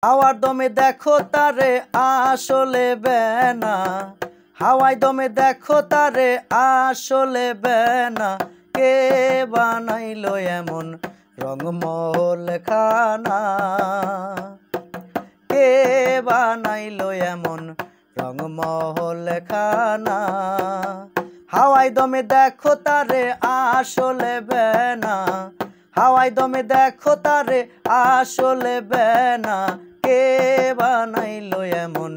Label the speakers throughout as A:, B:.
A: হাওয়ার দমে দেখো তারে আসলে বেনা, হাওয়ায় দমে দেখো তারে আসলে বেনা। কে বানাইলো এমন রংমহল খানা, কে বানাইলো এমন রংমহল খানা। হাওয়ায় দমে দেখো তারে আসলে বেনা, হাওয়ায় দমে দেখো তারে আসলে বেনা। কে বানাইলো এমন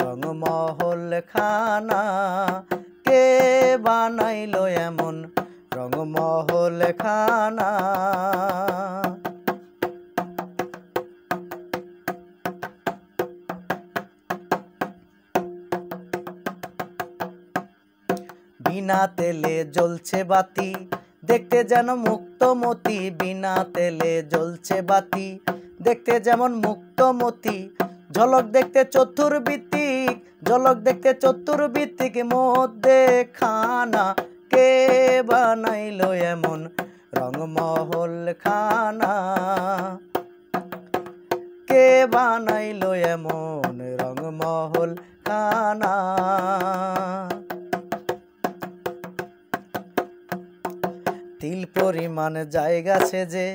A: রংমহল খানা, কে বানাইলো এমন রংমহল খানা। বিনা তেলে জ্বলছে বাতি, দেখতে যেন মুক্তমতি। বিনা তেলে জ্বলছে বাতি, দেখতে যেমন মুক্তমতি। ঝলক দেখতে চতুর্ভিত্তিক, ঝলক দেখতে চতুর্ভিত্তিক মধ্যে খানা। কে বানাইলো এমন রংমহল খানা, কে বানাইলো এমন রংমহল খানা। তিল পরিমাণ জায়গা সেজে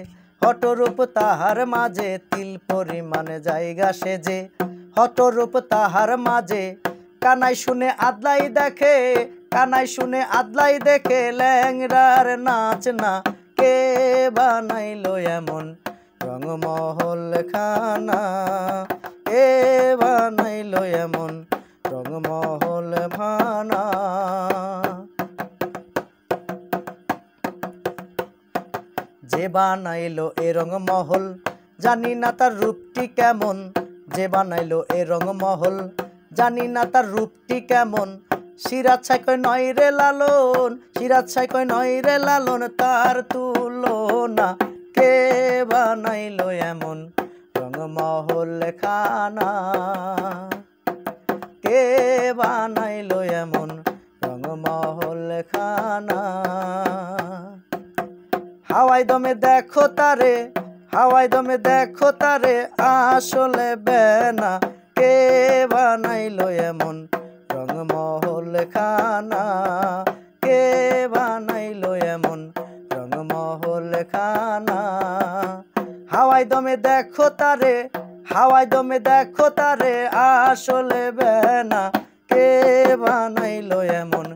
A: হঠরূপ তাহার মাঝে, তিল পরিমাণ জায়গা সেজে হঠরূপ তাহার মাঝে। কানাই শুনে আদলাই দেখে, কানাই শুনে আদলাই দেখে ল্যাংড়ার নাচ না। কে বানাইলো এমন রংমহল খানা, কে বানাইলো এমন রংমহল খানা। যে বানাইলো এ রংমহল জানি না তার রূপটি কেমন, যে বানাইলো এ রংমহল জানি না তার রূপটি কেমন। সিরাজ ছাই কয় নয় রে লালন, সিরাজ ছাই কয় নয় রে লালন তার তুলনা। কে বানাইলো এমন রংমহল খানা, কে বানাইলো এমন রংমহল খানা। হাওয়ায় দমে দেখো তারে, হাওয়ায় দমে দেখো তারে আসলে বেনা। কে বানাইলো এমন রংমহল খানা, কে বানাইলো এমন রংমহল খানা। হাওয়ায় দমে দেখো তারে, হাওয়ায় দমে দেখো তারে আসলে বেনা। কে বানাইলো এমন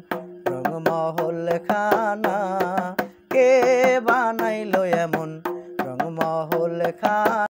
A: রংমহল খানা, কে বানাইলো এমন রংমহল খানা।